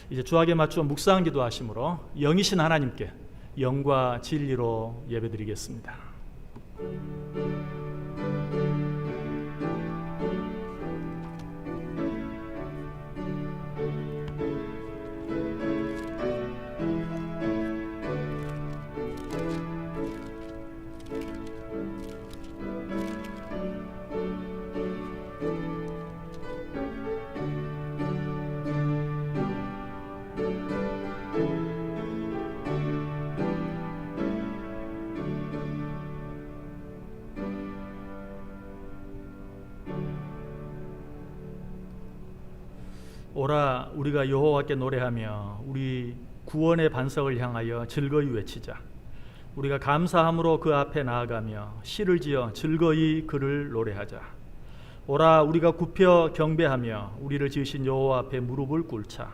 이제 주학에 맞추어 묵상 기도하심으로 영이신 하나님께 영과 진리로 예배드리겠습니다. 오라 우리가 여호와께 노래하며 우리 구원의 반석을 향하여 즐거이 외치자. 우리가 감사함으로 그 앞에 나아가며 시를 지어 즐거이 그를 노래하자. 오라 우리가 굽혀 경배하며 우리를 지으신 여호와 앞에 무릎을 꿇자.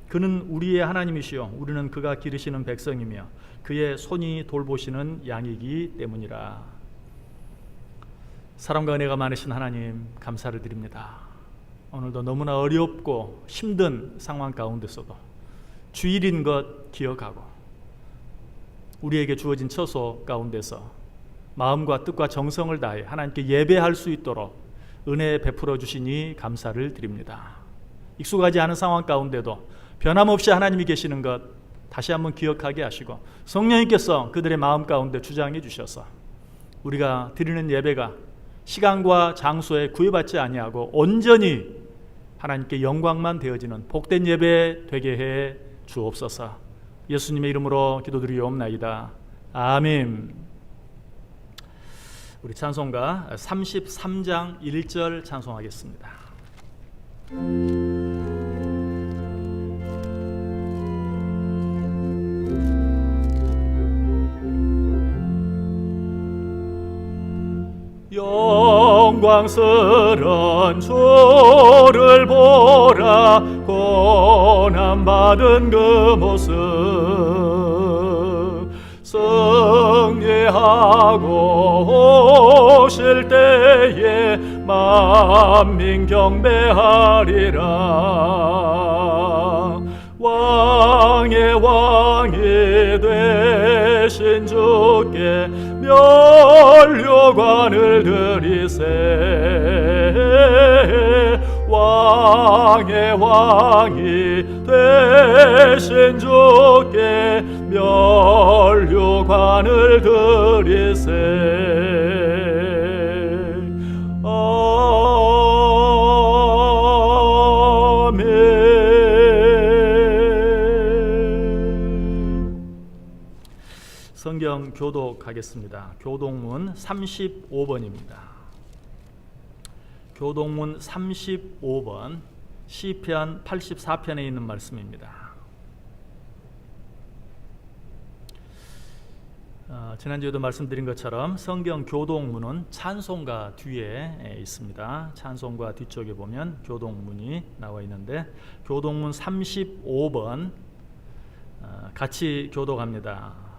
그는 우리의 하나님이시요 우리는 그가 기르시는 백성이며 그의 손이 돌보시는 양이기 때문이라. 사랑과 은혜가 많으신 하나님, 감사를 드립니다. 오늘도 너무나 어렵고 힘든 상황 가운데서도 주일인 것 기억하고 우리에게 주어진 처소 가운데서 마음과 뜻과 정성을 다해 하나님께 예배할 수 있도록 은혜 베풀어 주시니 감사를 드립니다. 익숙하지 않은 상황 가운데도 변함없이 하나님이 계시는 것 다시 한번 기억하게 하시고 성령님께서 그들의 마음 가운데 주장해 주셔서 우리가 드리는 예배가 시간과 장소에 구애받지 아니하고 온전히 하나님께 영광만 되어지는 복된 예배 되게 해 주옵소서. 예수님의 이름으로 기도드리옵나이다. 아멘. 우리 찬송가 33장 1절 찬송하겠습니다. 영광스런 주를 보라. 고난받은 그 모습 승리하고 오실 때에 만민 경배하리라. 왕의 왕이 되신 주께 면류관을 드리세. 왕의 왕이 되신 주께 면류관을 드리세. 성경 교독하겠습니다. 교독문 35번입니다. 교독문 35번 시편 84편에 있는 말씀입니다. 지난주에도 말씀드린 것처럼 성경 교독문은 찬송가 뒤에 있습니다. 찬송가 뒤쪽에 보면 교독문이 나와 있는데 교독문 35번 같이 교독합니다.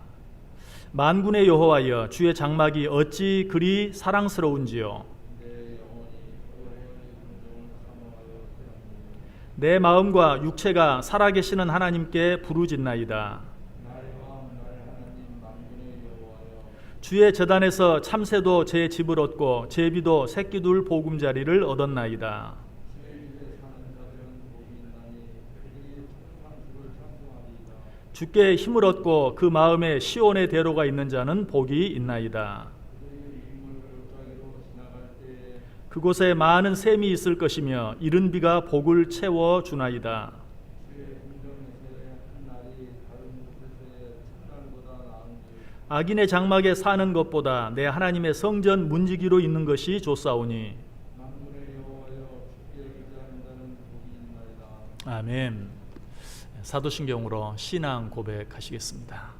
만군의 여호와여, 주의 장막이 어찌 그리 사랑스러운지요. 내 마음과 육체가 살아계시는 하나님께 부르짖나이다. 주의 제단에서 참새도 제 집을 얻고 제비도 새끼둘 보금자리를 얻었나이다. 주께 힘을 얻고 그 마음에 시온의 대로가 있는 자는 복이 있나이다. 그곳에 많은 샘이 있을 것이며 이른 비가 복을 채워 주나이다. 악인의 장막에 사는 것보다 내 하나님의 성전 문지기로 있는 것이 좋사오니. 아멘. 사도신경으로 신앙 고백하시겠습니다.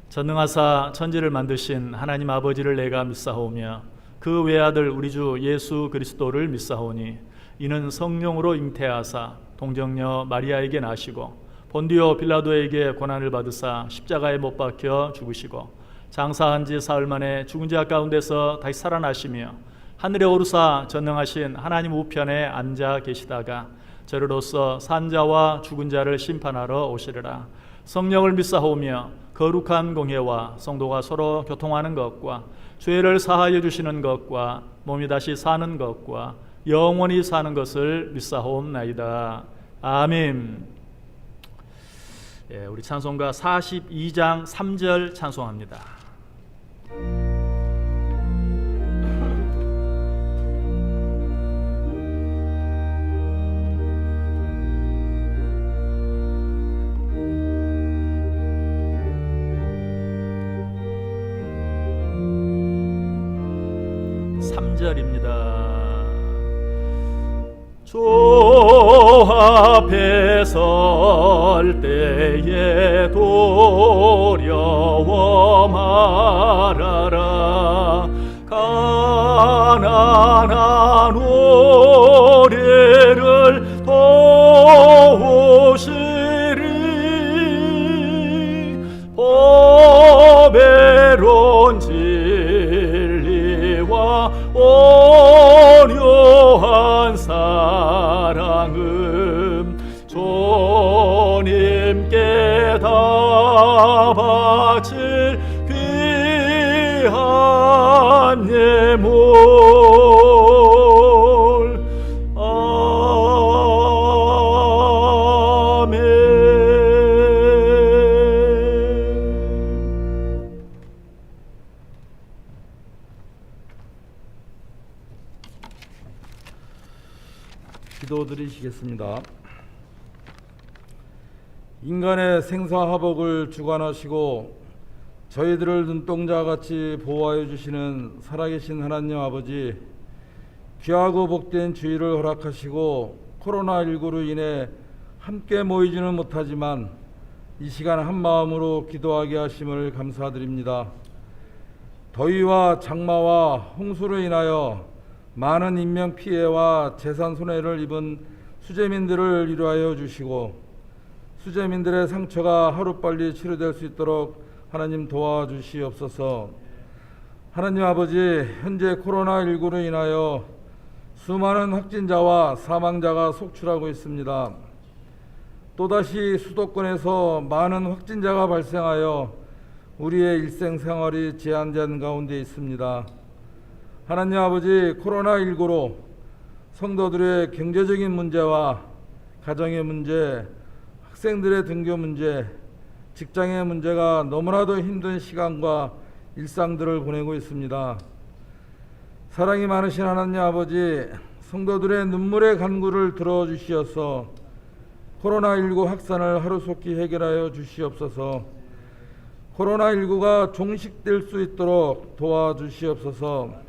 전능하사 천지를 만드신 하나님 아버지를 내가 믿사오며 그 외아들 우리 주 예수 그리스도를 믿사오니 이는 성령으로 잉태하사 동정녀 마리아에게 나시고 본디오 빌라도에게 고난을 받으사 십자가에 못 박혀 죽으시고 장사한 지 사흘 만에 죽은 자 가운데서 다시 살아나시며 하늘에 오르사 전능하신 하나님 우편에 앉아 계시다가 저리로서 산자와 죽은 자를 심판하러 오시리라. 성령을 믿사오며 거룩한 공회와 성도가 서로 교통하는 것과 죄를 사하여 주시는 것과 몸이 다시 사는 것과 영원히 사는 것을 믿사옵나이다. 아멘. 우리 찬송가 42장 3절 찬송합니다. 주 앞에 설 때에 두려워 말아라. 가난한 우리를 도우시리. 보배로운 진리와 온유한 사랑은 주님께 다 바칠 귀한 예물. 기도드리시겠습니다. 인간의 생사화복을 주관하시고 저희들을 눈동자같이 보호하여 주시는 살아계신 하나님 아버지, 귀하고 복된 주의를 허락하시고 코로나19로 인해 함께 모이지는 못하지만 이 시간 한마음으로 기도하게 하심을 감사드립니다. 더위와 장마와 홍수로 인하여 많은 인명피해와 재산 손해를 입은 수재민들을 위로하여 주시고 수재민들의 상처가 하루빨리 치료될 수 있도록 하나님 도와주시옵소서. 하나님 아버지, 현재 코로나19로 인하여 수많은 확진자와 사망자가 속출하고 있습니다. 또다시 수도권에서 많은 확진자가 발생하여 우리의 일생생활이 제한된 가운데 있습니다. 하나님 아버지, 코로나19로 성도들의 경제적인 문제와 가정의 문제, 학생들의 등교 문제, 직장의 문제가 너무나도 힘든 시간과 일상들을 보내고 있습니다. 사랑이 많으신 하나님 아버지, 성도들의 눈물의 간구를 들어주시어서 코로나19 확산을 하루속히 해결하여 주시옵소서. 코로나19가 종식될 수 있도록 도와주시옵소서.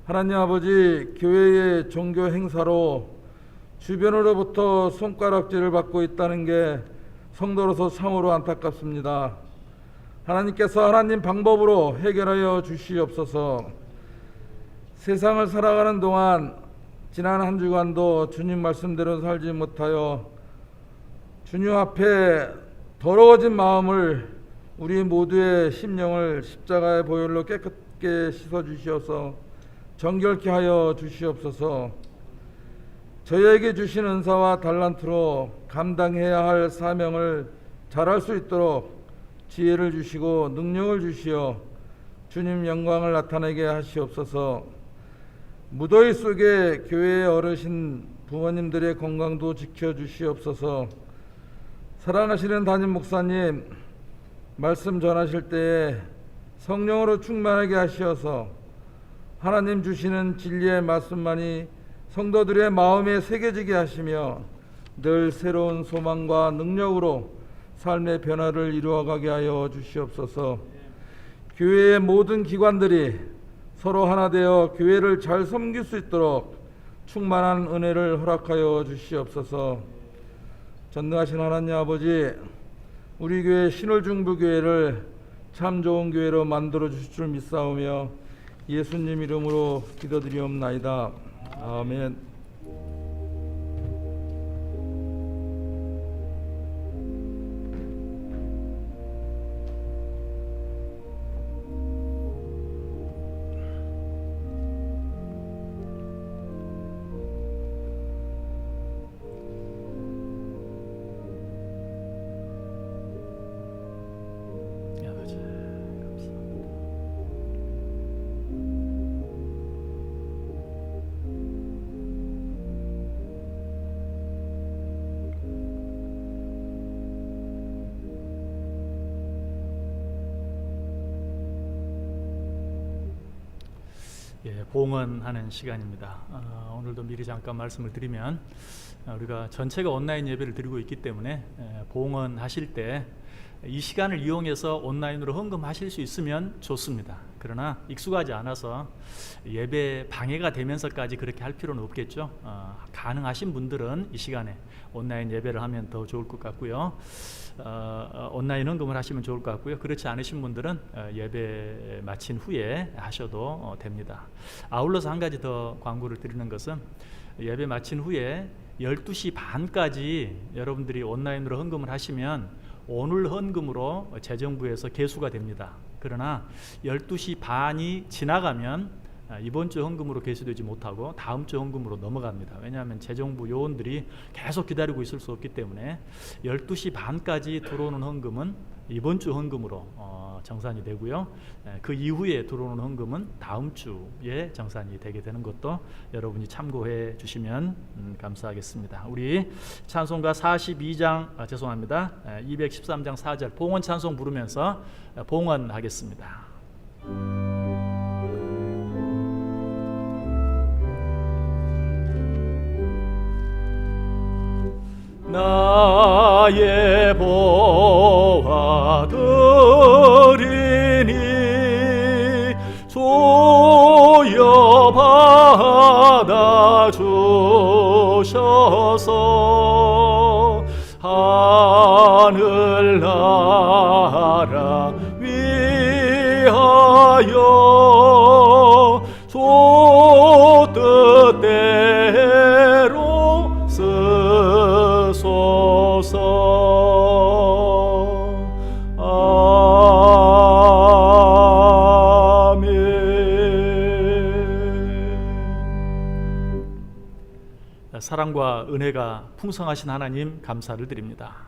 하나님 아버지, 교회의 종교 행사로 주변으로부터 손가락질을 받고 있다는 게 성도로서 참으로 안타깝습니다. 하나님께서 하나님 방법으로 해결하여 주시옵소서. 세상을 살아가는 동안 지난 한 주간도 주님 말씀대로 살지 못하여 주님 앞에 더러워진 마음을, 우리 모두의 심령을 십자가의 보혈로 깨끗게 씻어주시어서 정결케 하여 주시옵소서. 저희에게 주신 은사와 달란트로 감당해야 할 사명을 잘할 수 있도록 지혜를 주시고 능력을 주시어 주님 영광을 나타내게 하시옵소서. 무더위 속에 교회의 어르신 부모님들의 건강도 지켜주시옵소서. 사랑하시는 담임 목사님, 말씀 전하실 때에 성령으로 충만하게 하시어서 하나님 주시는 진리의 말씀만이 성도들의 마음에 새겨지게 하시며 늘 새로운 소망과 능력으로 삶의 변화를 이루어가게 하여 주시옵소서. 교회의 모든 기관들이 서로 하나 되어 교회를 잘 섬길 수 있도록 충만한 은혜를 허락하여 주시옵소서. 전능하신 하나님 아버지, 우리 교회 신월중부교회를 참 좋은 교회로 만들어 주실 줄 믿사오며 예수님 이름으로 기도드리옵나이다. 아멘. 봉헌하는 시간입니다. 오늘도 미리 잠깐 말씀을 드리면 우리가 전체가 온라인 예배를 드리고 있기 때문에 봉헌하실 때 이 시간을 이용해서 온라인으로 헌금하실 수 있으면 좋습니다. 그러나 익숙하지 않아서 예배 방해가 되면서까지 그렇게 할 필요는 없겠죠. 가능하신 분들은 이 시간에 온라인 예배를 하면 더 좋을 것 같고요. 온라인 헌금을 하시면 좋을 것 같고요. 그렇지 않으신 분들은 예배 마친 후에 하셔도 됩니다. 아울러서 한 가지 더 광고를 드리는 것은 예배 마친 후에 12시 반까지 여러분들이 온라인으로 헌금을 하시면 오늘 헌금으로 재정부에서 계수가 됩니다. 그러나 12시 반이 지나가면 이번 주 헌금으로 계수되지 못하고 다음 주 헌금으로 넘어갑니다. 왜냐하면 재정부 요원들이 계속 기다리고 있을 수 없기 때문에 12시 반까지 들어오는 헌금은 이번 주 헌금으로 정산이 되고요. 그 이후에 들어오는 헌금은 다음 주에 정산이 되게 되는 것도 여러분이 참고해 주시면 감사하겠습니다. 우리 찬송가 42장 213장 4절 봉헌 찬송 부르면서 봉헌하겠습니다. 나의 보화 드리니 조여 받아 주셔서 하늘나라 위하여 소 뜻대로 사랑과 은혜가 풍성하신 하나님 감사를 드립니다.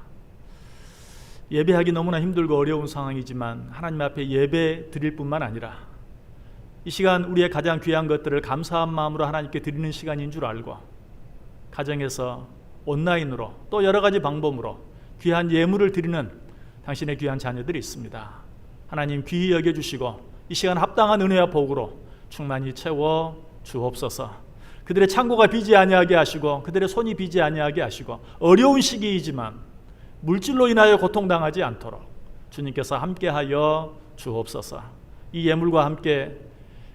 예배하기 너무나 힘들고 어려운 상황이지만 하나님 앞에 예배 드릴 뿐만 아니라 이 시간 우리의 가장 귀한 것들을 감사한 마음으로 하나님께 드리는 시간인 줄 알고 가정에서 온라인으로 또 여러 가지 방법으로 귀한 예물을 드리는 당신의 귀한 자녀들이 있습니다. 하나님 귀히 여겨주시고 이 시간 합당한 은혜와 복으로 충만히 채워 주옵소서. 그들의 창고가 비지 아니하게 하시고 그들의 손이 비지 아니하게 하시고 어려운 시기이지만 물질로 인하여 고통당하지 않도록 주님께서 함께하여 주옵소서. 이 예물과 함께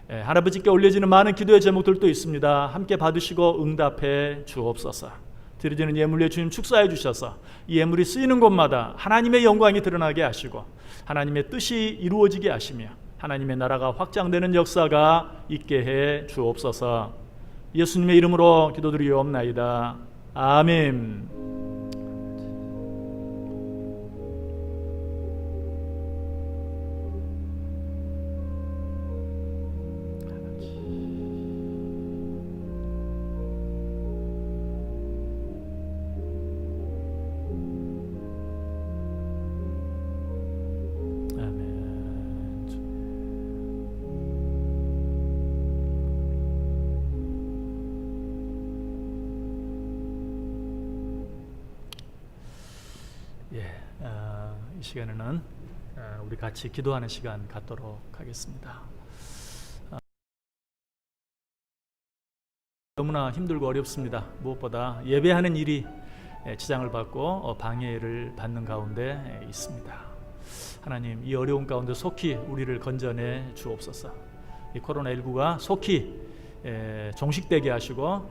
할아버지께 올려지는 많은 기도의 제목들도 있습니다. 함께 받으시고 응답해 주옵소서. 드려지는 예물에 주님 축사해 주셔서 이 예물이 쓰이는 곳마다 하나님의 영광이 드러나게 하시고 하나님의 뜻이 이루어지게 하시며 하나님의 나라가 확장되는 역사가 있게 해 주옵소서. 예수님의 이름으로 기도드리옵나이다. 아멘. 이 시간에는 우리 같이 기도하는 시간 갖도록 하겠습니다. 너무나 힘들고 어렵습니다. 무엇보다 예배하는 일이 지장을 받고 방해를 받는 가운데 있습니다. 하나님, 이 어려운 가운데 속히 우리를 건져내 주옵소서. 이 코로나19가 속히 종식되게 하시고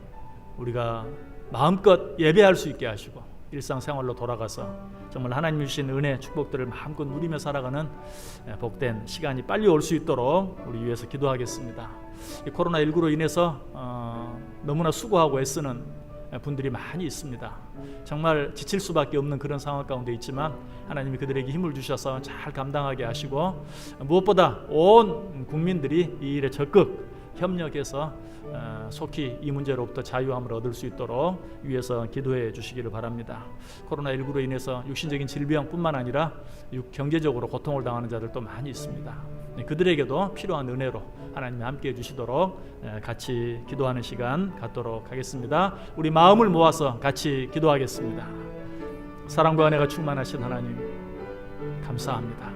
우리가 마음껏 예배할 수 있게 하시고 일상생활로 돌아가서 정말 하나님 주신 은혜, 축복들을 마음껏 누리며 살아가는 복된 시간이 빨리 올 수 있도록 우리 위해서 기도하겠습니다. 이 코로나19로 인해서 너무나 수고하고 애쓰는 분들이 많이 있습니다. 정말 지칠 수밖에 없는 그런 상황 가운데 있지만 하나님이 그들에게 힘을 주셔서 잘 감당하게 하시고 무엇보다 온 국민들이 이 일에 적극 협력해서 속히 이 문제로부터 자유함을 얻을 수 있도록 위해서 기도해 주시기를 바랍니다. 코로나19로 인해서 육신적인 질병뿐만 아니라 경제적으로 고통을 당하는 자들도 많이 있습니다. 그들에게도 필요한 은혜로 하나님이 함께해 주시도록 같이 기도하는 시간 갖도록 하겠습니다. 우리 마음을 모아서 같이 기도하겠습니다. 사랑과 은혜가 충만하신 하나님 감사합니다.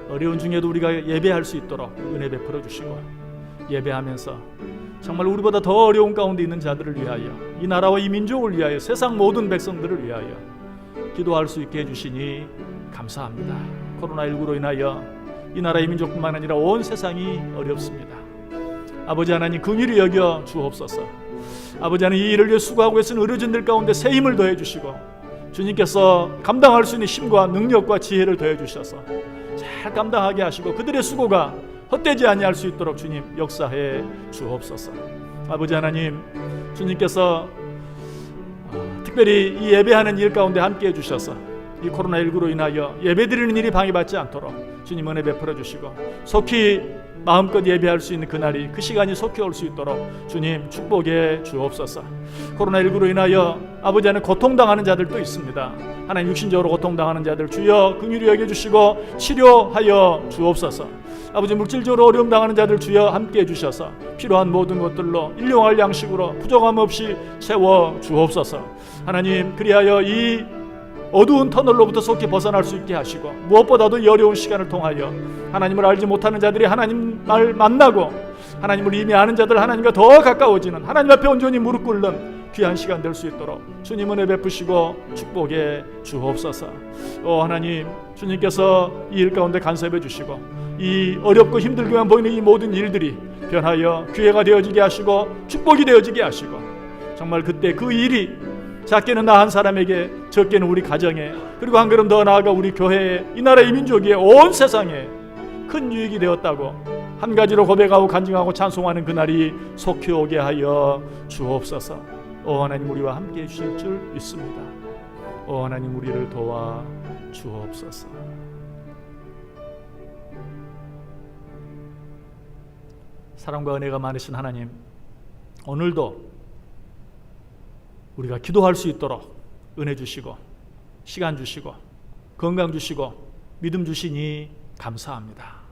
어려운 중에도 우리가 예배할 수 있도록 은혜 베풀어 주시고 예배하면서 정말 우리보다 더 어려운 가운데 있는 자들을 위하여, 이 나라와 이 민족을 위하여, 세상 모든 백성들을 위하여 기도할 수 있게 해주시니 감사합니다. 코로나19로 인하여 이 나라의 민족뿐만 아니라 온 세상이 어렵습니다. 아버지 하나님, 긍휼히 여겨 주옵소서. 아버지 하나님, 이 일을 위해 수고하고 계신 의료진들 가운데 새 힘을 더해 주시고, 주님께서 감당할 수 있는 힘과 능력과 지혜를 더해 주셔서 잘 감당하게 하시고 그들의 수고가 헛되지 아니할 수 있도록 주님 역사해 주옵소서. 아버지 하나님, 주님께서 특별히 이 예배하는 일 가운데 함께 해주셔서 이 코로나19로 인하여 예배드리는 일이 방해받지 않도록 주님 은혜 베풀어 주시고, 속히 마음껏 예배할 수 있는 그날이, 그 시간이 속히 올 수 있도록 주님 축복해 주옵소서. 코로나19로 인하여 아버지 하나님 고통당하는 자들도 있습니다. 하나님, 육신적으로 고통당하는 자들 주여 긍휼히 여겨주시고 치료하여 주옵소서. 아버지, 물질적으로 어려움 당하는 자들 주여 함께 해주셔서 필요한 모든 것들로 일용할 양식으로 부족함 없이 채워 주옵소서. 하나님, 그리하여 이 어두운 터널로부터 속히 벗어날 수 있게 하시고, 무엇보다도 이 어려운 시간을 통하여 하나님을 알지 못하는 자들이 하나님을 만나고, 하나님을 이미 아는 자들 하나님과 더 가까워지는, 하나님 앞에 온전히 무릎 꿇는 귀한 시간 될 수 있도록 주님 은혜 베푸시고 축복해 주옵소서. 하나님, 주님께서 이 일 가운데 간섭해 주시고, 이 어렵고 힘들게만 보이는 이 모든 일들이 변하여 기회가 되어지게 하시고 축복이 되어지게 하시고, 정말 그때 그 일이 작게는 나 한 사람에게, 적게는 우리 가정에, 그리고 한 걸음 더 나아가 우리 교회에, 이 나라 이 민족에, 온 세상에 큰 유익이 되었다고 한 가지로 고백하고 간증하고 찬송하는 그날이 속히 오게 하여 주옵소서. 하나님, 우리와 함께 해주실 줄 믿습니다. 하나님, 우리를 도와 주옵소서. 사랑과 은혜가 많으신 하나님, 오늘도 우리가 기도할 수 있도록 은혜 주시고 시간 주시고 건강 주시고 믿음 주시니 감사합니다.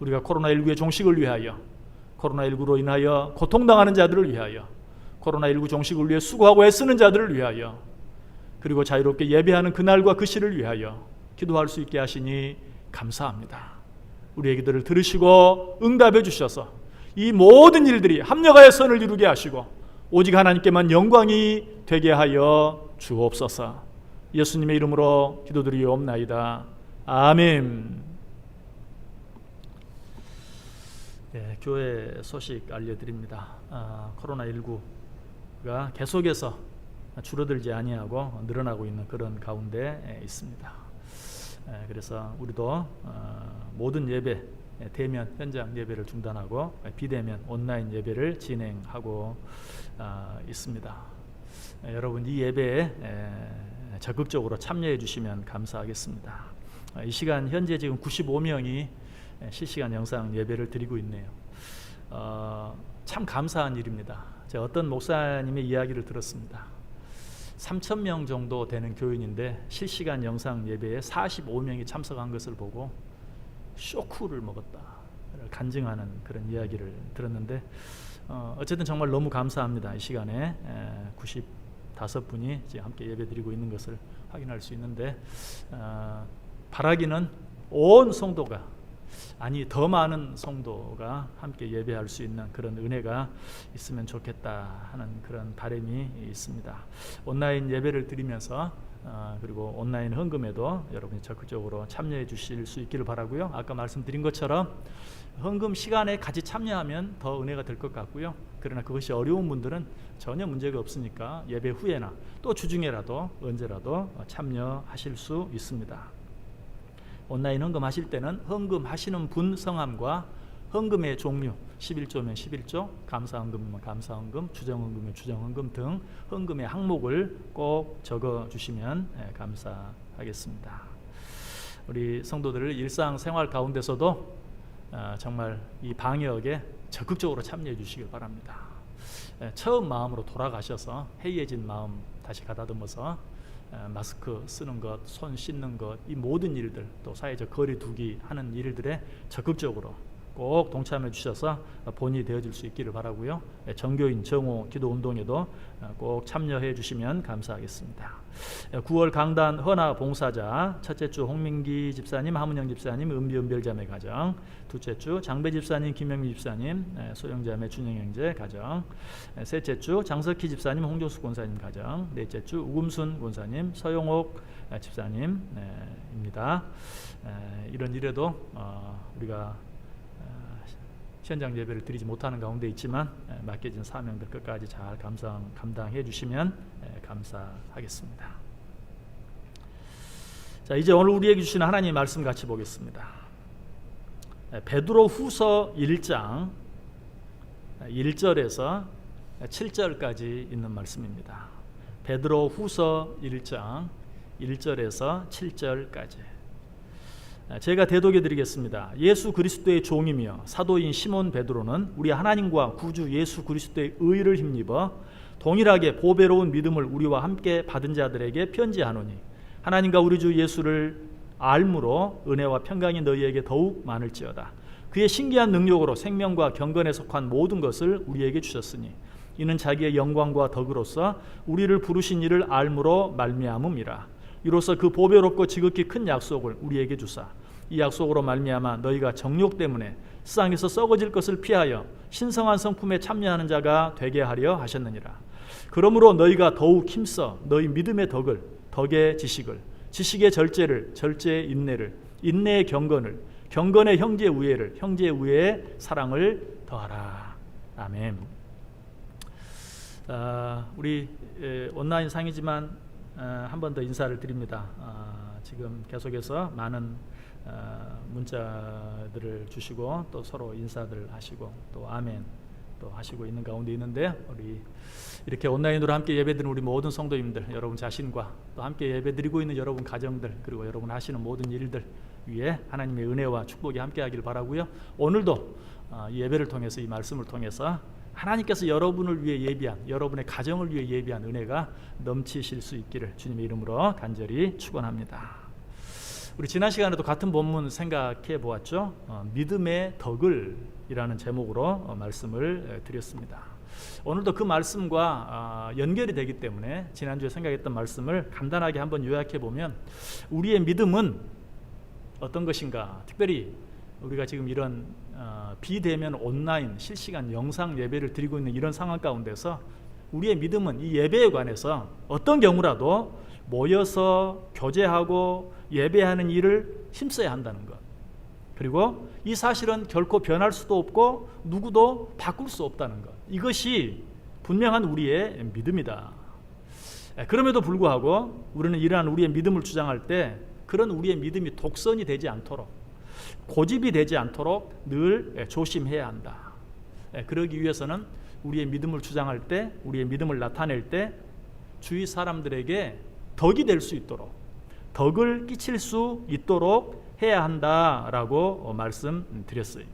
우리가 코로나19의 종식을 위하여, 코로나19로 인하여 고통당하는 자들을 위하여, 코로나19 종식을 위해 수고하고 애쓰는 자들을 위하여, 그리고 자유롭게 예배하는 그날과 그 시를 위하여 기도할 수 있게 하시니 감사합니다. 우리의 기도를 들으시고 응답해 주셔서 이 모든 일들이 합력하여 선을 이루게 하시고 오직 하나님께만 영광이 되게 하여 주옵소서. 예수님의 이름으로 기도드리옵나이다. 아멘. 네, 교회 소식 알려드립니다. 코로나19가 계속해서 줄어들지 아니하고 늘어나고 있는 그런 가운데 있습니다. 그래서 우리도 모든 예배, 대면 현장 예배를 중단하고 비대면 온라인 예배를 진행하고 있습니다. 여러분, 이 예배에 적극적으로 참여해 주시면 감사하겠습니다. 이 시간 현재 지금 95명이 실시간 영상 예배를 드리고 있네요. 참 감사한 일입니다. 제가 어떤 목사님의 이야기를 들었습니다. 3,000명 정도 되는 교인인데 실시간 영상 예배에 45명이 참석한 것을 보고 쇼크를 먹었다, 간증하는 그런 이야기를 들었는데, 어쨌든 정말 너무 감사합니다. 이 시간에 95분이 지금 함께 예배드리고 있는 것을 확인할 수 있는데, 바라기는 온 성도가, 아니 더 많은 성도가 함께 예배할 수 있는 그런 은혜가 있으면 좋겠다 하는 그런 바람이 있습니다. 온라인 예배를 드리면서 그리고 온라인 헌금에도 여러분이 적극적으로 참여해 주실 수 있기를 바라고요. 아까 말씀드린 것처럼 헌금 시간에 같이 참여하면 더 은혜가 될 것 같고요. 그러나 그것이 어려운 분들은 전혀 문제가 없으니까 예배 후에나 또 주중에라도 언제라도 참여하실 수 있습니다. 온라인 헌금하실 때는 헌금하시는 분 성함과 헌금의 종류, 11조면 11조, 감사헌금이면 감사헌금, 주정헌금이면 주정헌금 등 헌금의 항목을 꼭 적어주시면 감사하겠습니다. 우리 성도들 일상생활 가운데서도 정말 이 방역에 적극적으로 참여해 주시길 바랍니다. 처음 마음으로 돌아가셔서 해이해진 마음 다시 가다듬어서 마스크 쓰는 것, 손 씻는 것, 이 모든 일들, 또 사회적 거리 두기 하는 일들에 적극적으로 꼭 동참해 주셔서 본이 되어질 수 있기를 바라고요. 정교인 정오 기도 운동에도 꼭 참여해 주시면 감사하겠습니다. 9월 강단 헌화 봉사자 첫째 주 홍민기 집사님, 하문영 집사님 은비은별자매 가정, 둘째 주 장배 집사님, 김영미 집사님 소영자매 준영형제 가정, 셋째 주 장석희 집사님, 홍조숙 권사님 가정, 넷째 주 우금순 권사님, 서용옥 집사님입니다. 이런 일에도 우리가 현장 예배를 드리지 못하는 가운데 있지만 맡겨진 사명들 끝까지 잘 감당해 주시면 감사하겠습니다. 자, 이제 오늘 우리에게 주시는 하나님의 말씀 같이 보겠습니다. 베드로 후서 1장 1절에서 7절까지 있는 말씀입니다. 베드로 후서 1장 1절에서 7절까지 제가 대독해 드리겠습니다. 예수 그리스도의 종이며 사도인 시몬 베드로는 우리 하나님과 구주 예수 그리스도의 의를 힘입어 동일하게 보배로운 믿음을 우리와 함께 받은 자들에게 편지하노니 하나님과 우리 주 예수를 알므로 은혜와 평강이 너희에게 더욱 많을지어다. 그의 신기한 능력으로 생명과 경건에 속한 모든 것을 우리에게 주셨으니 이는 자기의 영광과 덕으로서 우리를 부르신 이를 알므로 말미암음이라. 이로써 그 보배롭고 지극히 큰 약속을 우리에게 주사 이 약속으로 말미암아 너희가 정욕 때문에 세상에서 썩어질 것을 피하여 신성한 성품에 참여하는 자가 되게 하려 하셨느니라. 그러므로 너희가 더욱 힘써 너희 믿음의 덕을, 덕의 지식을, 지식의 절제를, 절제의 인내를, 인내의 경건을, 경건의 형제의 우애를, 형제의 우애의 사랑을 더하라. 아멘. 우리 온라인 상이지만 한 번 더 인사를 드립니다. 지금 계속해서 많은 문자들을 주시고 또 서로 인사들 하시고 또 아멘 또 하시고 있는 가운데 있는데 우리 이렇게 온라인으로 함께 예배드리는 우리 모든 성도님들 여러분 자신과 또 함께 예배드리고 있는 여러분 가정들 그리고 여러분 하시는 모든 일들 위에 하나님의 은혜와 축복이 함께하길 바라고요. 오늘도 이 예배를 통해서 이 말씀을 통해서 하나님께서 여러분을 위해 예비한 여러분의 가정을 위해 예비한 은혜가 넘치실 수 있기를 주님의 이름으로 간절히 축원합니다. 우리 지난 시간에도 같은 본문 생각해 보았죠. 믿음의 덕을 이라는 제목으로 말씀을 드렸습니다. 오늘도 그 말씀과 연결이 되기 때문에 지난주에 생각했던 말씀을 간단하게 한번 요약해 보면 우리의 믿음은 어떤 것인가, 특별히 우리가 지금 이런 비대면 온라인 실시간 영상 예배를 드리고 있는 이런 상황 가운데서 우리의 믿음은 이 예배에 관해서 어떤 경우라도 모여서 교제하고 예배하는 일을 힘써야 한다는 것, 그리고 이 사실은 결코 변할 수도 없고 누구도 바꿀 수 없다는 것, 이것이 분명한 우리의 믿음이다. 그럼에도 불구하고 우리는 이러한 우리의 믿음을 주장할 때 그런 우리의 믿음이 독선이 되지 않도록, 고집이 되지 않도록 늘 조심해야 한다. 그러기 위해서는 우리의 믿음을 주장할 때, 우리의 믿음을 나타낼 때 주위 사람들에게 덕이 될 수 있도록, 덕을 끼칠 수 있도록 해야 한다라고 말씀드렸어요.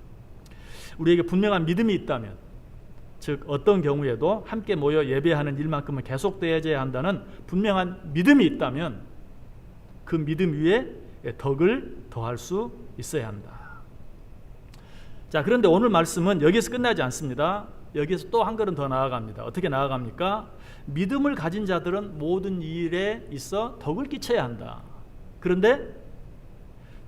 우리에게 분명한 믿음이 있다면, 즉 어떤 경우에도 함께 모여 예배하는 일만큼은 계속되어야 한다는 분명한 믿음이 있다면 그 믿음 위에 덕을 더할 수 있어야 한다. 자, 그런데 오늘 말씀은 여기서 끝나지 않습니다. 여기서 또 한 걸음 더 나아갑니다. 어떻게 나아갑니까? 믿음을 가진 자들은 모든 일에 있어 덕을 끼쳐야 한다. 그런데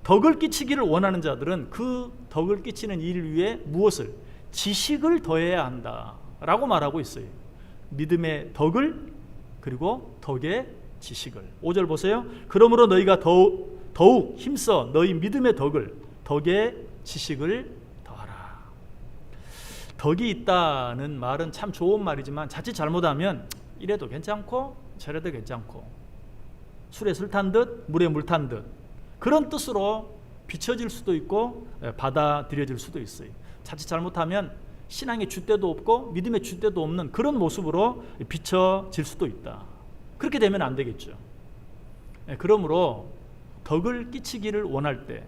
덕을 끼치기를 원하는 자들은 그 덕을 끼치는 일 위에 무엇을? 지식을 더해야 한다라고 말하고 있어요. 믿음의 덕을, 그리고 덕의 지식을. 5절 보세요. 그러므로 너희가 더욱 힘써 너희 믿음의 덕을, 덕의 지식을 더하라. 덕이 있다는 말은 참 좋은 말이지만 자칫 잘못하면 이래도 괜찮고 저래도 괜찮고 술에 술 탄 듯 물에 물 탄 듯 그런 뜻으로 비춰질 수도 있고 받아들여질 수도 있어요. 자칫 잘못하면 신앙의 줏대도 없고 믿음의 줏대도 없는 그런 모습으로 비춰질 수도 있다. 그렇게 되면 안 되겠죠. 그러므로 덕을 끼치기를 원할 때,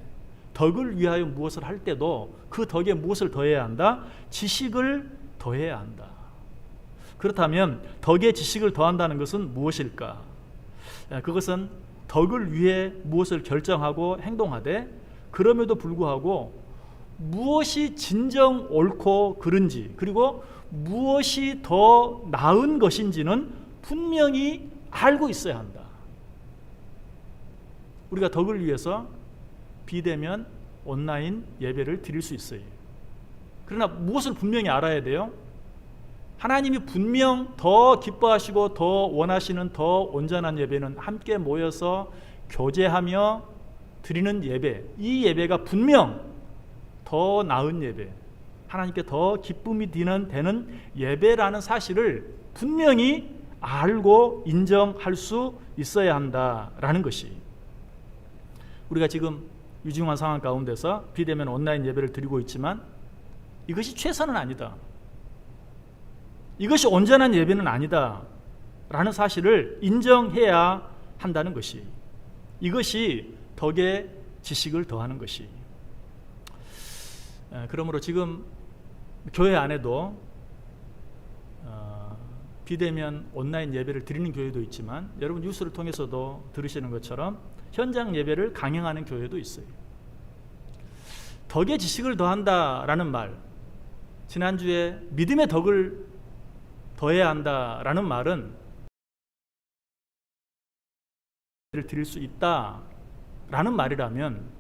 덕을 위하여 무엇을 할 때도 그 덕에 무엇을 더해야 한다? 지식을 더해야 한다. 그렇다면 덕의 지식을 더한다는 것은 무엇일까? 그것은 덕을 위해 무엇을 결정하고 행동하되 그럼에도 불구하고 무엇이 진정 옳고 그른지, 그리고 무엇이 더 나은 것인지는 분명히 알고 있어야 한다. 우리가 덕을 위해서 비대면 온라인 예배를 드릴 수 있어요. 그러나 무엇을 분명히 알아야 돼요? 하나님이 분명 더 기뻐하시고 더 원하시는 더 온전한 예배는 함께 모여서 교제하며 드리는 예배, 이 예배가 분명 더 나은 예배, 하나님께 더 기쁨이 되는 예배라는 사실을 분명히 알고 인정할 수 있어야 한다라는 것이, 우리가 지금 위중한 상황 가운데서 비대면 온라인 예배를 드리고 있지만 이것이 최선은 아니다, 이것이 온전한 예배는 아니다 라는 사실을 인정해야 한다는 것이, 이것이 덕의 지식을 더하는 것이. 그러므로 지금 교회 안에도 비대면 온라인 예배를 드리는 교회도 있지만, 여러분 뉴스를 통해서도 들으시는 것처럼 현장 예배를 강행하는 교회도 있어요. 덕의 지식을 더한다라는 말, 지난주에 믿음의 덕을 더해야 한다라는 말은 드릴 수 있다라는 말이라면,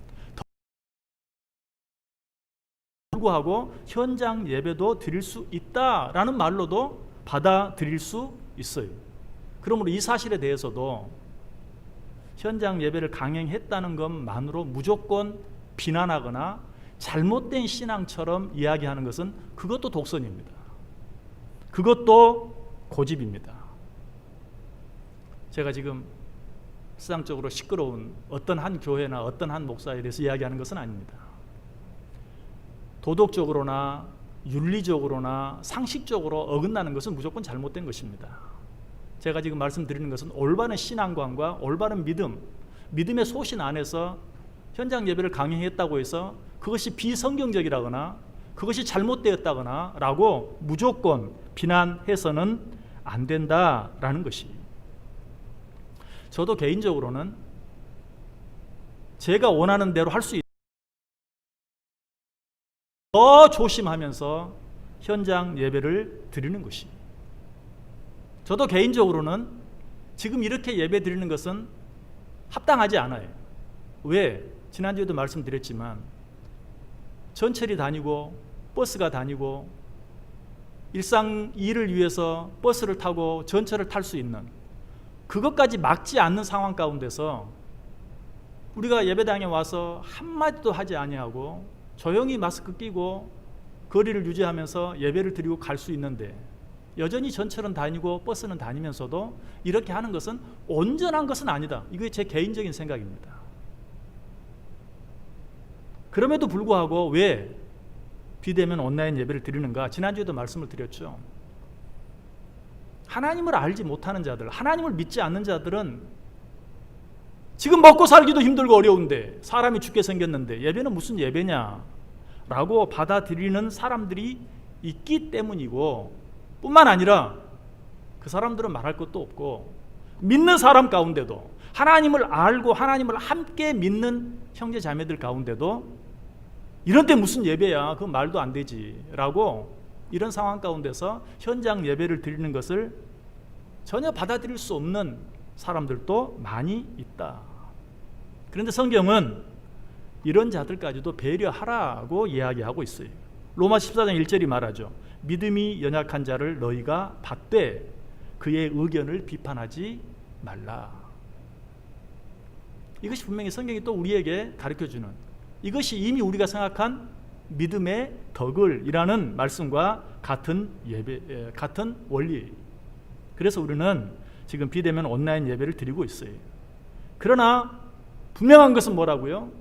불구하고 현장 예배도 드릴 수 있다라는 말로도 받아들일 수 있어요. 그러므로 이 사실에 대해서도 현장 예배를 강행했다는 것만으로 무조건 비난하거나 잘못된 신앙처럼 이야기하는 것은, 그것도 독선입니다. 그것도 고집입니다. 제가 지금 세상적으로 시끄러운 어떤 한 교회나 어떤 한 목사에 대해서 이야기하는 것은 아닙니다. 도덕적으로나 윤리적으로나 상식적으로 어긋나는 것은 무조건 잘못된 것입니다. 제가 지금 말씀드리는 것은 올바른 신앙관과 올바른 믿음의 소신 안에서 현장 예배를 강행했다고 해서 그것이 비성경적이라거나 그것이 잘못되었다거나 라고 무조건 비난해서는 안 된다라는 것이, 저도 개인적으로는 제가 원하는 대로 할 수 있다, 더 조심하면서 현장 예배를 드리는 것이, 저도 개인적으로는 지금 이렇게 예배 드리는 것은 합당하지 않아요. 왜? 지난주에도 말씀드렸지만 전철이 다니고 버스가 다니고 일상 일을 위해서 버스를 타고 전철을 탈 수 있는, 그것까지 막지 않는 상황 가운데서 우리가 예배당에 와서 한마디도 하지 아니하고 조용히 마스크 끼고 거리를 유지하면서 예배를 드리고 갈 수 있는데, 여전히 전철은 다니고 버스는 다니면서도 이렇게 하는 것은 온전한 것은 아니다. 이게 제 개인적인 생각입니다. 그럼에도 불구하고 왜 비대면 온라인 예배를 드리는가? 지난주에도 말씀을 드렸죠. 하나님을 알지 못하는 자들, 하나님을 믿지 않는 자들은 지금 먹고 살기도 힘들고 어려운데, 사람이 죽게 생겼는데 예배는 무슨 예배냐 라고 받아들이는 사람들이 있기 때문이고, 뿐만 아니라 그 사람들은 말할 것도 없고, 믿는 사람 가운데도, 하나님을 알고 하나님을 함께 믿는 형제 자매들 가운데도 이런 때 무슨 예배야, 그건 말도 안 되지 라고, 이런 상황 가운데서 현장 예배를 드리는 것을 전혀 받아들일 수 없는 사람들도 많이 있다. 그런데 성경은 이런 자들까지도 배려하라고 이야기하고 있어요. 로마 14장 1절이 말하죠. 믿음이 연약한 자를 너희가 받되 그의 의견을 비판하지 말라. 이것이 분명히 성경이 또 우리에게 가르쳐주는, 이것이 이미 우리가 생각한 믿음의 덕을 이라는 말씀과 같은 같은 원리예요. 그래서 우리는 지금 비대면 온라인 예배를 드리고 있어요. 그러나 분명한 것은 뭐라고요?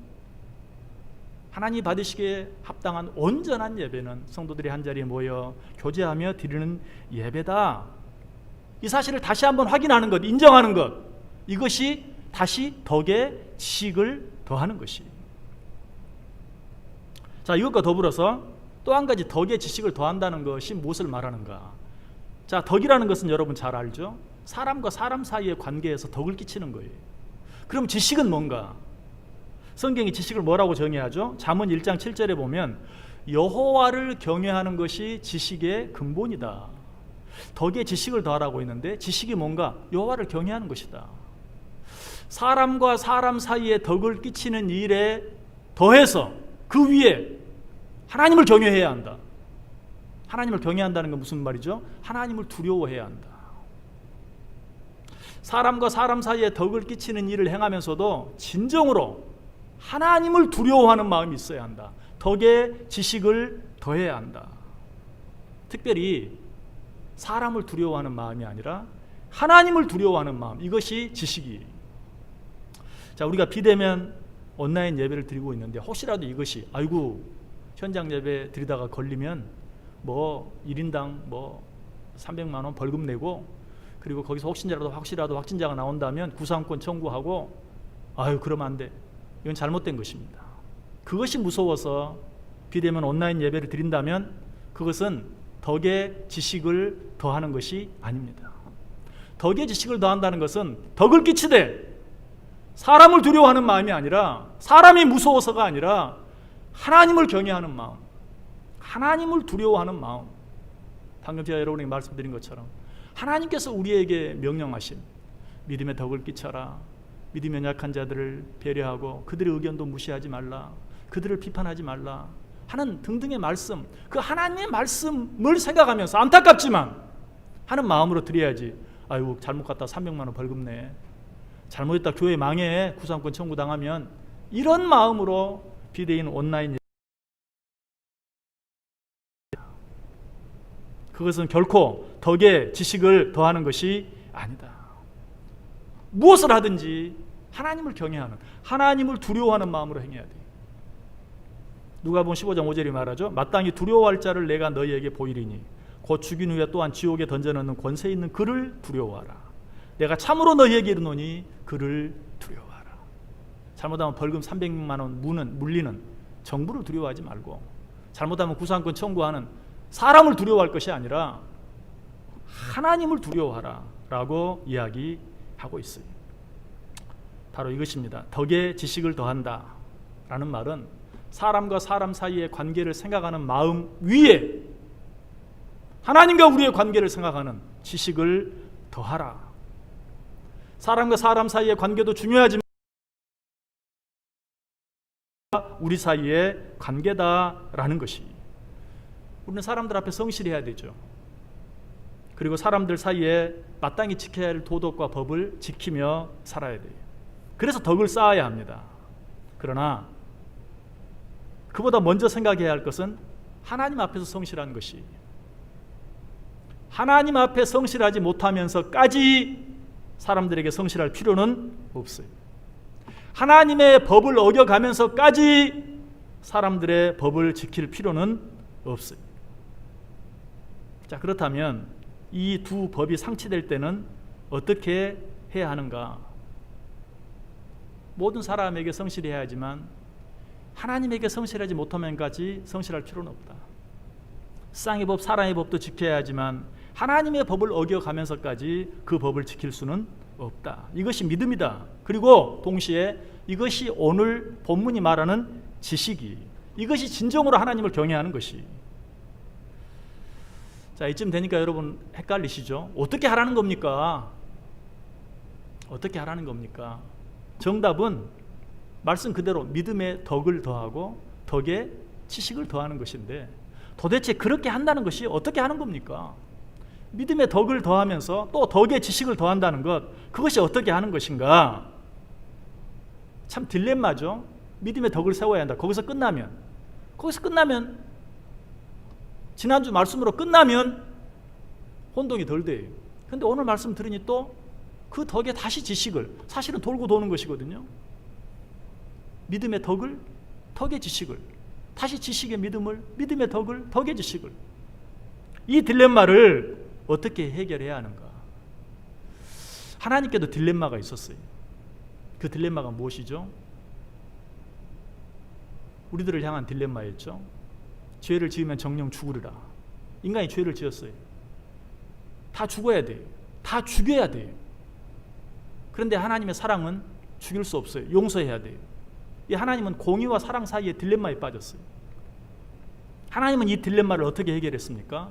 하나님 받으시기에 합당한 온전한 예배는 성도들이 한자리에 모여 교제하며 드리는 예배다. 이 사실을 다시 한번 확인하는 것, 인정하는 것, 이것이 다시 덕의 지식을 더하는 것이. 자, 이것과 더불어서 또 한 가지 덕의 지식을 더한다는 것이 무엇을 말하는가? 자, 덕이라는 것은 여러분 잘 알죠? 사람과 사람 사이의 관계에서 덕을 끼치는 거예요. 그럼 지식은 뭔가? 성경이 지식을 뭐라고 정의하죠? 잠언 1장 7절에 보면 여호와를 경외하는 것이 지식의 근본이다. 덕에 지식을 더하라고 했는데 지식이 뭔가? 여호와를 경외하는 것이다. 사람과 사람 사이에 덕을 끼치는 일에 더해서 그 위에 하나님을 경외해야 한다. 하나님을 경외한다는 건 무슨 말이죠? 하나님을 두려워해야 한다. 사람과 사람 사이에 덕을 끼치는 일을 행하면서도 진정으로 하나님을 두려워하는 마음이 있어야 한다. 덕에 지식을 더해야 한다. 특별히 사람을 두려워하는 마음이 아니라 하나님을 두려워하는 마음, 이것이 지식이에요. 자, 우리가 비대면 온라인 예배를 드리고 있는데 혹시라도 이것이 아이고 현장 예배 드리다가 걸리면 뭐 1인당 뭐 300만 원 벌금 내고 그리고 거기서 혹시라도 확진자가 나온다면 구상권 청구하고 아유 그러면 안 돼. 이건 잘못된 것입니다. 그것이 무서워서 비대면 온라인 예배를 드린다면 그것은 덕에 지식을 더하는 것이 아닙니다. 덕에 지식을 더한다는 것은 덕을 끼치되 사람을 두려워하는 마음이 아니라 사람이 무서워서가 아니라 하나님을 경외하는 마음, 하나님을 두려워하는 마음. 방금 제가 여러분에게 말씀드린 것처럼 하나님께서 우리에게 명령하신 믿음의 덕을 끼쳐라, 믿음의 약한 자들을 배려하고 그들의 의견도 무시하지 말라, 그들을 비판하지 말라 하는 등등의 말씀, 그 하나님의 말씀을 생각하면서 안타깝지만 하는 마음으로 드려야지. 아이고 잘못 갔다 300만 원 벌금 내, 잘못했다 교회 망해, 구상권 청구당하면, 이런 마음으로 비대인 온라인 그것은 결코 덕에 지식을 더하는 것이 아니다. 무엇을 하든지 하나님을 경외하는, 하나님을 두려워하는 마음으로 행해야 돼. 누가복음 15장 5절이 말하죠. 마땅히 두려워할 자를 내가 너희에게 보이리니 곧 죽인 후에 또한 지옥에 던져넣는 권세 있는 그를 두려워하라. 내가 참으로 너희에게 이르노니 그를 두려워하라. 잘못하면 벌금 300만 원 물리는 정부를 두려워하지 말고, 잘못하면 구상권 청구하는 사람을 두려워할 것이 아니라 하나님을 두려워하라 라고 이야기하고 있어요. 바로 이것입니다. 덕에 지식을 더한다 라는 말은 사람과 사람 사이의 관계를 생각하는 마음 위에 하나님과 우리의 관계를 생각하는 지식을 더하라. 사람과 사람 사이의 관계도 중요하지만 우리 사이의 관계다라는 것이, 우리는 사람들 앞에 성실해야 되죠. 그리고 사람들 사이에 마땅히 지켜야 할 도덕과 법을 지키며 살아야 돼요. 그래서 덕을 쌓아야 합니다. 그러나 그보다 먼저 생각해야 할 것은 하나님 앞에서 성실한 것이, 하나님 앞에 성실하지 못하면서까지 사람들에게 성실할 필요는 없어요. 하나님의 법을 어겨가면서까지 사람들의 법을 지킬 필요는 없어요. 자, 그렇다면 이 두 법이 상치될 때는 어떻게 해야 하는가? 모든 사람에게 성실해야 하지만 하나님에게 성실하지 못하면까지 성실할 필요는 없다. 세상의 법, 사람의 법도 지켜야 하지만 하나님의 법을 어겨가면서까지 그 법을 지킬 수는 없다. 이것이 믿음이다. 그리고 동시에 이것이 오늘 본문이 말하는 지식이, 이것이 진정으로 하나님을 경외하는 것이. 자, 이쯤 되니까 여러분 헷갈리시죠? 어떻게 하라는 겁니까? 어떻게 하라는 겁니까? 정답은 말씀 그대로 믿음의 덕을 더하고 덕에 지식을 더하는 것인데, 도대체 그렇게 한다는 것이 어떻게 하는 겁니까? 믿음의 덕을 더하면서 또 덕에 지식을 더한다는 것, 그것이 어떻게 하는 것인가? 참 딜레마죠. 믿음의 덕을 세워야 한다. 거기서 끝나면 지난주 말씀으로 끝나면 혼동이 덜 돼요. 근데 오늘 말씀 들으니 또 그 덕에 다시 지식을, 사실은 돌고 도는 것이거든요. 믿음의 덕을, 덕의 지식을, 다시 지식의 믿음을, 믿음의 덕을, 덕의 지식을. 이 딜레마를 어떻게 해결해야 하는가? 하나님께도 딜레마가 있었어요. 그 딜레마가 무엇이죠? 우리들을 향한 딜레마였죠. 죄를 지으면 정령 죽으리라. 인간이 죄를 지었어요. 다 죽어야 돼요. 다 죽여야 돼요. 그런데 하나님의 사랑은 죽일 수 없어요. 용서해야 돼요. 이 하나님은 공의와 사랑 사이의 딜레마에 빠졌어요. 하나님은 이 딜레마를 어떻게 해결했습니까?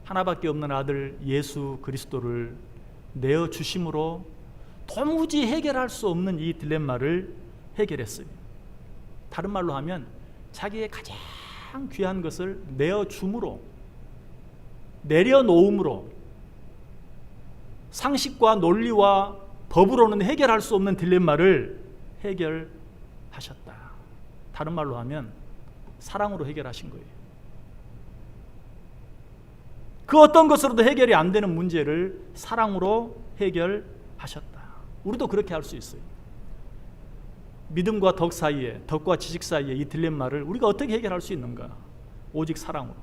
하나밖에 없는 아들 예수 그리스도를 내어 주심으로 도무지 해결할 수 없는 이 딜레마를 해결했어요. 다른 말로 하면 자기의 가장 귀한 것을 내어 줌으로, 내려놓음으로 상식과 논리와 법으로는 해결할 수 없는 딜레마를 해결하셨다. 다른 말로 하면 사랑으로 해결하신 거예요. 그 어떤 것으로도 해결이 안 되는 문제를 사랑으로 해결하셨다. 우리도 그렇게 할 수 있어요. 믿음과 덕 사이에, 덕과 지식 사이에 이 딜레마를 우리가 어떻게 해결할 수 있는가? 오직 사랑으로.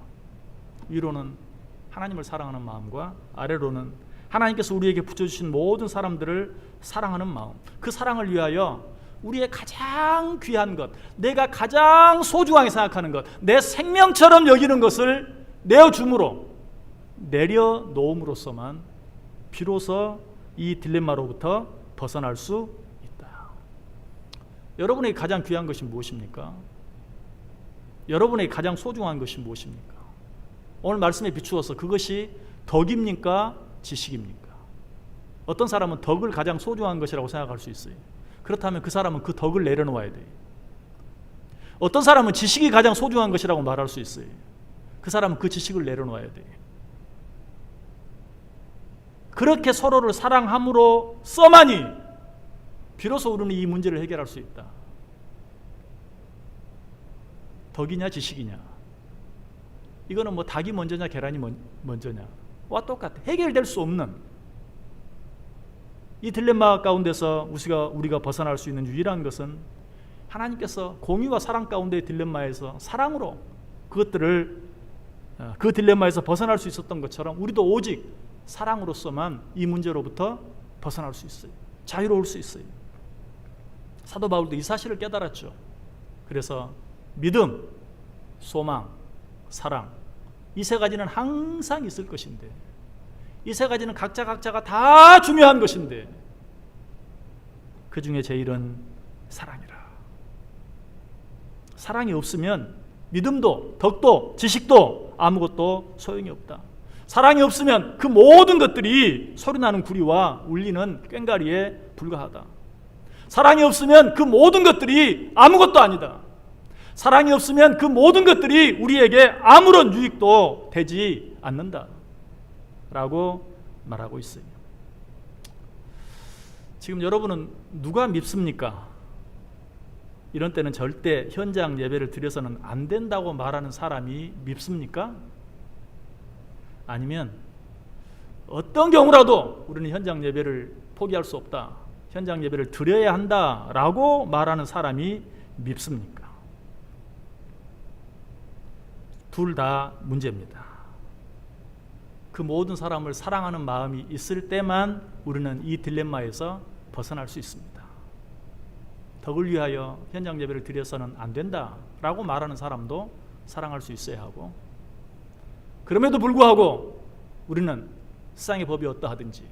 위로는 하나님을 사랑하는 마음과 아래로는 하나님께서 우리에게 붙여주신 모든 사람들을 사랑하는 마음. 그 사랑을 위하여 우리의 가장 귀한 것, 내가 가장 소중하게 생각하는 것, 내 생명처럼 여기는 것을 내어줌으로, 내려놓음으로써만 비로소 이 딜레마로부터 벗어날 수 있다. 여러분에게 가장 귀한 것이 무엇입니까? 여러분에게 가장 소중한 것이 무엇입니까? 오늘 말씀에 비추어서 그것이 덕입니까? 지식입니까? 어떤 사람은 덕을 가장 소중한 것이라고 생각할 수 있어요. 그렇다면 그 사람은 그 덕을 내려놓아야 돼요. 어떤 사람은 지식이 가장 소중한 것이라고 말할 수 있어요. 그 사람은 그 지식을 내려놓아야 돼요. 그렇게 서로를 사랑함으로 써만이 비로소 우리는 이 문제를 해결할 수 있다. 덕이냐 지식이냐, 이거는 뭐 닭이 먼저냐 계란이 먼저냐 와 똑같아. 해결될 수 없는 이 딜레마 가운데서 우리가 벗어날 수 있는 유일한 것은 하나님께서 공의와 사랑 가운데의 딜레마에서 사랑으로 그것들을 그 딜레마에서 벗어날 수 있었던 것처럼 우리도 오직 사랑으로서만 이 문제로부터 벗어날 수 있어요. 자유로울 수 있어요. 사도 바울도 이 사실을 깨달았죠. 그래서 믿음, 소망, 사랑, 이 세 가지는 항상 있을 것인데, 이 세 가지는 각자가 다 중요한 것인데 그 중에 제일은 사랑이라. 사랑이 없으면 믿음도 덕도 지식도 아무것도 소용이 없다. 사랑이 없으면 그 모든 것들이 소리나는 구리와 울리는 꽹과리에 불과하다. 사랑이 없으면 그 모든 것들이 아무것도 아니다. 사랑이 없으면 그 모든 것들이 우리에게 아무런 유익도 되지 않는다 라고 말하고 있어요. 지금 여러분은 누가 밉습니까? 이런 때는 절대 현장 예배를 드려서는 안 된다고 말하는 사람이 밉습니까? 아니면 어떤 경우라도 우리는 현장 예배를 포기할 수 없다, 현장 예배를 드려야 한다라고 말하는 사람이 밉습니까? 둘 다 문제입니다. 그 모든 사람을 사랑하는 마음이 있을 때만 우리는 이 딜레마에서 벗어날 수 있습니다. 덕을 위하여 현장 예배를 드려서는 안 된다라고 말하는 사람도 사랑할 수 있어야 하고, 그럼에도 불구하고 우리는 세상의 법이 어떠하든지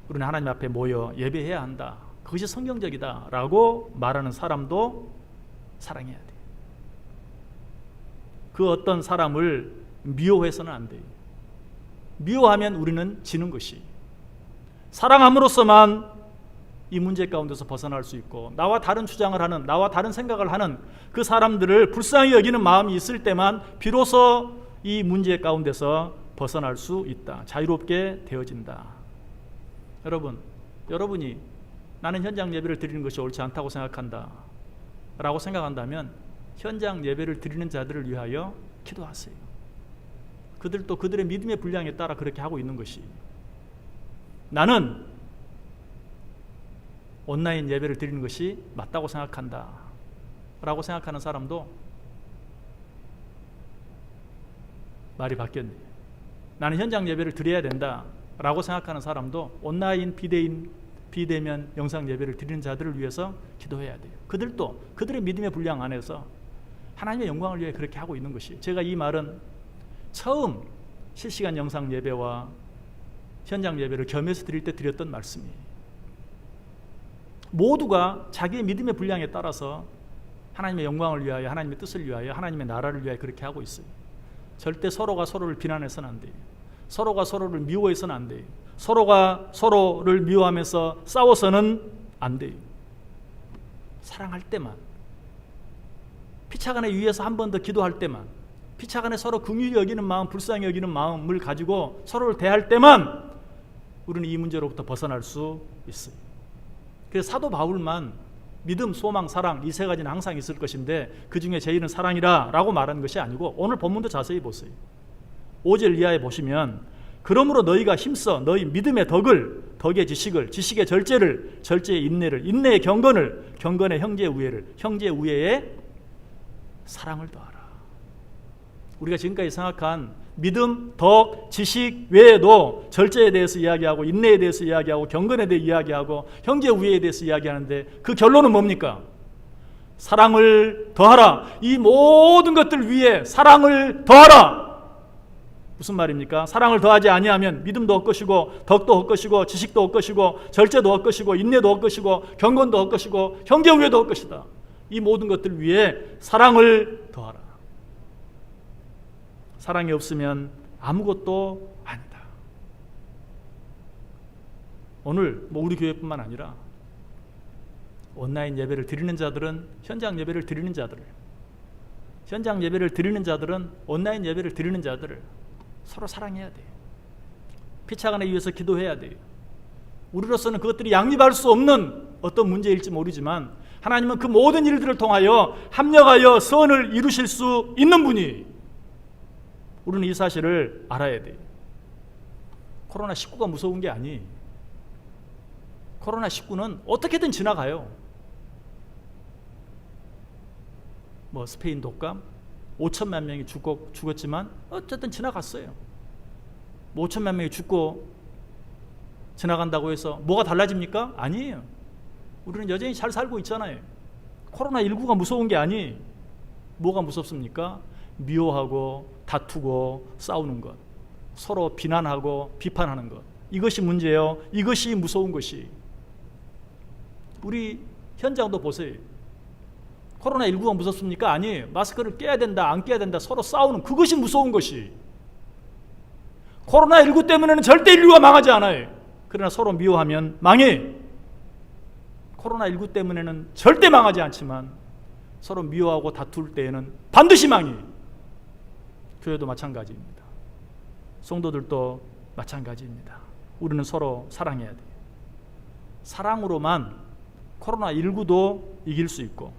우리는 하나님 앞에 모여 예배해야 한다, 그것이 성경적이다 라고 말하는 사람도 사랑해야 돼요. 그 어떤 사람을 미워해서는 안 돼요. 미워하면 우리는 지는 것이, 사랑함으로써만 이 문제 가운데서 벗어날 수 있고, 나와 다른 주장을 하는, 나와 다른 생각을 하는 그 사람들을 불쌍히 여기는 마음이 있을 때만 비로소 이 문제 가운데서 벗어날 수 있다, 자유롭게 되어진다. 여러분이 나는 현장 예배를 드리는 것이 옳지 않다고 생각한다 라고 생각한다면 현장 예배를 드리는 자들을 위하여 기도하세요. 그들도 그들의 믿음의 분량에 따라 그렇게 하고 있는 것이, 나는 온라인 예배를 드리는 것이 맞다고 생각한다 라고 생각하는 사람도 말이 바뀌었네요. 나는 현장 예배를 드려야 된다 라고 생각하는 사람도 온라인 비대면 영상 예배를 드리는 자들을 위해서 기도해야 돼요. 그들도 그들의 믿음의 분량 안에서 하나님의 영광을 위해 그렇게 하고 있는 것이, 제가 이 말은 처음 실시간 영상 예배와 현장 예배를 겸해서 드릴 때 드렸던 말씀이에요. 모두가 자기의 믿음의 분량에 따라서 하나님의 영광을 위하여, 하나님의 뜻을 위하여, 하나님의 나라를 위하여 그렇게 하고 있어요. 절대 서로가 서로를 비난해서는 안 돼요. 서로가 서로를 미워해서는 안 돼요. 서로가 서로를 미워하면서 싸워서는 안 돼요. 사랑할 때만, 피차간에 위해서 한 번 더 기도할 때만, 피차간에 서로 긍휼히 여기는 마음, 불쌍히 여기는 마음을 가지고 서로를 대할 때만 우리는 이 문제로부터 벗어날 수 있어요. 그래서 사도 바울만 믿음, 소망, 사랑 이 세 가지는 항상 있을 것인데 그 중에 제일은 사랑이라 라고 말하는 것이 아니고, 오늘 본문도 자세히 보세요. 5절 이하에 보시면, 그러므로 너희가 힘써 너희 믿음의 덕을, 덕의 지식을, 지식의 절제를, 절제의 인내를, 인내의 경건을, 경건의 형제의 우애를, 형제의 우애에 사랑을 더하라. 우리가 지금까지 생각한 믿음, 덕, 지식 외에도 절제에 대해서 이야기하고, 인내에 대해서 이야기하고, 경건에 대해 이야기하고, 형제 우애에 대해서 이야기하는데 그 결론은 뭡니까? 사랑을 더하라. 이 모든 것들 위에 사랑을 더하라. 무슨 말입니까? 사랑을 더하지 아니하면 믿음도 헛것이고, 덕도 헛것이고, 지식도 헛것이고, 절제도 헛것이고, 인내도 헛것이고, 경건도 헛것이고, 형제 우애도 헛것이다. 이 모든 것들 위에 사랑을 더하라. 사랑이 없으면 아무것도 아니다. 오늘 우리 교회뿐만 아니라 온라인 예배를 드리는 자들은 현장 예배를 드리는 자들을, 현장 예배를 드리는 자들은 온라인 예배를 드리는 자들을 서로 사랑해야 돼요. 피차간에 위해서 기도해야 돼요. 우리로서는 그것들이 양립할 수 없는 어떤 문제일지 모르지만 하나님은 그 모든 일들을 통하여 합력하여 선을 이루실 수 있는 분이, 우리는 이 사실을 알아야 돼요. 코로나19가 무서운 게 아니. 코로나19는 어떻게든 지나가요. 스페인 독감 5천만 명이 죽었지만 어쨌든 지나갔어요. 5천만 명이 죽고 지나간다고 해서 뭐가 달라집니까? 아니에요. 우리는 여전히 잘 살고 있잖아요. 코로나19가 무서운 게 아니. 뭐가 무섭습니까? 미워하고 다투고 싸우는 것, 서로 비난하고 비판하는 것, 이것이 문제예요. 이것이 무서운 것이. 우리 현장도 보세요. 코로나19가 무섭습니까? 아니에요. 마스크를 껴야 된다, 안 껴야 된다, 서로 싸우는 그것이 무서운 것이. 코로나19 때문에는 절대 인류가 망하지 않아요. 그러나 서로 미워하면 망해. 코로나19 때문에는 절대 망하지 않지만 서로 미워하고 다툴 때에는 반드시 망해. 교회도 마찬가지입니다. 성도들도 마찬가지입니다. 우리는 서로 사랑해야 돼요. 사랑으로만 코로나19도 이길 수 있고,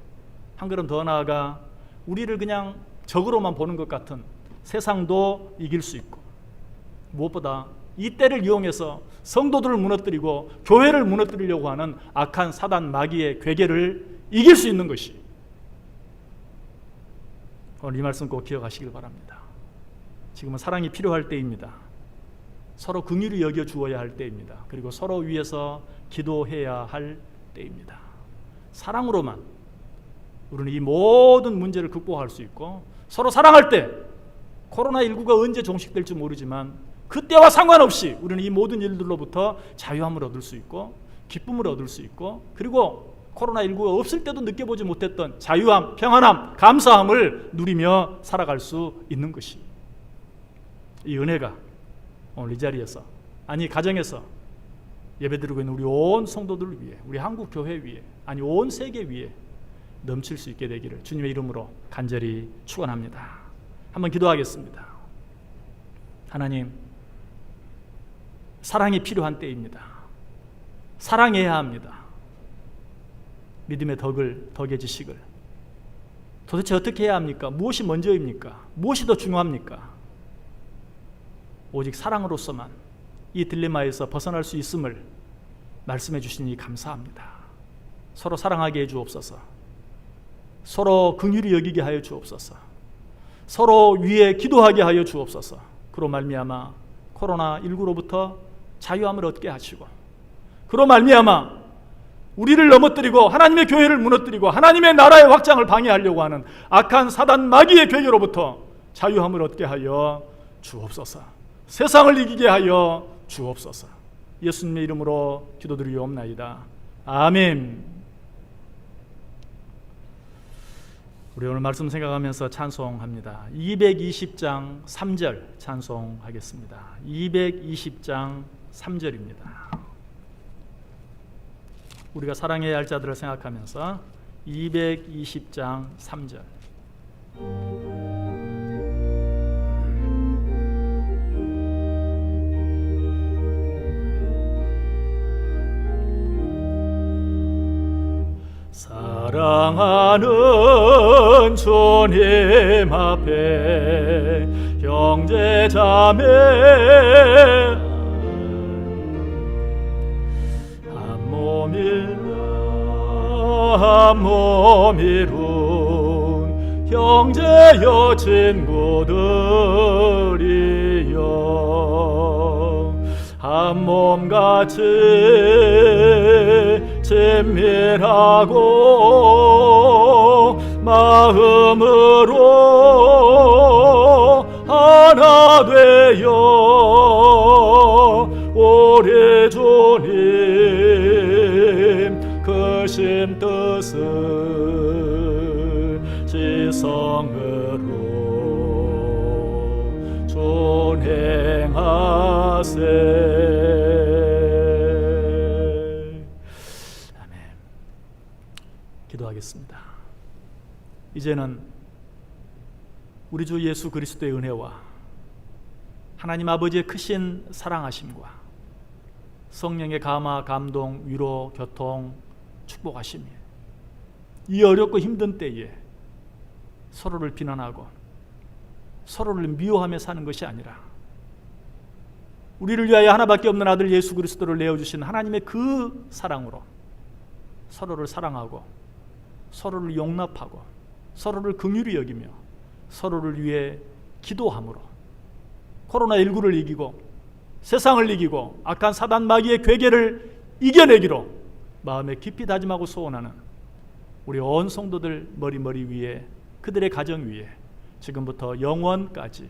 한 걸음 더 나아가 우리를 그냥 적으로만 보는 것 같은 세상도 이길 수 있고, 무엇보다 이 때를 이용해서 성도들을 무너뜨리고 교회를 무너뜨리려고 하는 악한 사단 마귀의 괴계를 이길 수 있는 것이, 오늘 이 말씀 꼭 기억하시길 바랍니다. 지금은 사랑이 필요할 때입니다. 서로 긍휼히 여겨 주어야 할 때입니다. 그리고 서로 위해서 기도해야 할 때입니다. 사랑으로만 우리는 이 모든 문제를 극복할 수 있고, 서로 사랑할 때 코로나19가 언제 종식될지 모르지만 그때와 상관없이 우리는 이 모든 일들로부터 자유함을 얻을 수 있고, 기쁨을 얻을 수 있고, 그리고 코로나19가 없을 때도 느껴보지 못했던 자유함, 평안함, 감사함을 누리며 살아갈 수 있는 것이, 이 은혜가 오늘 이 자리에서, 아니 가정에서 예배드리고 있는 우리 온 성도들을 위해, 우리 한국 교회 위에, 아니 온 세계 위에 넘칠 수 있게 되기를 주님의 이름으로 간절히 축원합니다. 한번 기도하겠습니다. 하나님, 사랑이 필요한 때입니다. 사랑해야 합니다. 믿음의 덕을, 덕의 지식을 도대체 어떻게 해야 합니까? 무엇이 먼저입니까? 무엇이 더 중요합니까? 오직 사랑으로서만 이 딜레마에서 벗어날 수 있음을 말씀해 주시니 감사합니다. 서로 사랑하게 해 주옵소서. 서로 긍휼히 여기게 하여 주옵소서. 서로 위에 기도하게 하여 주옵소서. 그로 말미암아 코로나19로부터 자유함을 얻게 하시고, 그로 말미암아 우리를 넘어뜨리고 하나님의 교회를 무너뜨리고 하나님의 나라의 확장을 방해하려고 하는 악한 사단 마귀의 괴계로부터 자유함을 얻게 하여 주옵소서. 세상을 이기게 하여 주옵소서. 예수님의 이름으로 기도드리옵나이다. 아멘. 우리 오늘 말씀 생각하면서 찬송합니다. 220장 3절 찬송하겠습니다. 220장 3절입니다. 우리가 사랑해야 할 자들을 생각하면서 220장 3절. 사랑하는 주님 앞에 형제 자매 한 몸이룬 형제여 친구들이여 한 몸같이 친밀하고 마음으로 하나 되어 우리 주님 크신 뜻을 지성으로 준행하세. 기도하겠습니다. 이제는 우리 주 예수 그리스도의 은혜와 하나님 아버지의 크신 사랑하심과 성령의 감화, 감동, 위로, 교통, 축복하심이 이 어렵고 힘든 때에 서로를 비난하고 서로를 미워하며 사는 것이 아니라 우리를 위하여 하나밖에 없는 아들 예수 그리스도를 내어주신 하나님의 그 사랑으로 서로를 사랑하고 서로를 용납하고 서로를 긍휼히 여기며 서로를 위해 기도함으로 코로나19를 이기고 세상을 이기고 악한 사단 마귀의 괴계를 이겨내기로 마음에 깊이 다짐하고 소원하는 우리 온 성도들 머리 위에 그들의 가정 위에 지금부터 영원까지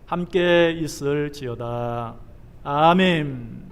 함께 있을지어다. 아멘.